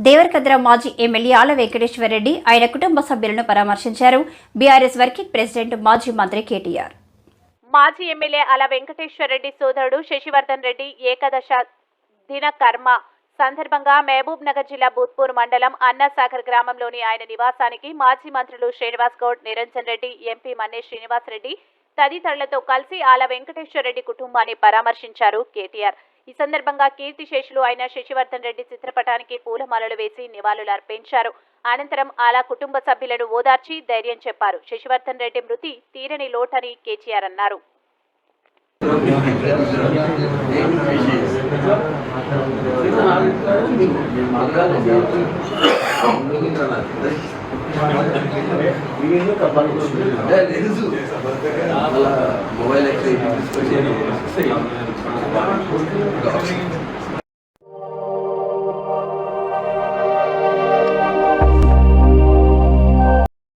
దేవరకద్ర మాజీ ఎమ్మెల్యే ఆల వెంకటేశ్వరరెడ్డి ఆయన కుటుంబ సభ్యులను పరామర్శించారు. బీఆర్ఎస్ వర్కింగ్ ప్రెసిడెంట్ మాజీ మంత్రి కేటీఆర్. మాజీ ఎమ్మెల్యే ఆల వెంకటేశ్వరరెడ్డి సోదరుడు శశివర్ధన్ రెడ్డి ఏకాదశ దిన కర్మ సందర్భంగా మహబూబ్ నగర్ జిల్లా బూత్పూర్ మండలం అన్నాసాగర్ గ్రామంలోని ఆయన నివాసానికి మాజీ మంత్రులు శ్రీనివాస్ గౌడ్, నిరంజన్ రెడ్డి, ఎంపీ మన్నే శ్రీనివాస్ రెడ్డి తదితరులతో కలిసి ఆల వెంకటేశ్వరరెడ్డి కుటుంబాన్ని పరామర్శించారు కేటీఆర్. ఈ సందర్భంగా కీర్తిశేషులు అయిన శశివర్ధన్ రెడ్డి చిత్రపటానికి పూలమాలలు వేసి నివాళులు అర్పించారు. అనంతరం ఆలా కుటుంబ సభ్యులను ఓదార్చి ధైర్యం చెప్పారు. శశివర్ధన్ రెడ్డి మృతి తీరని లోటని కేటీఆర్ అన్నారు. మొబైల్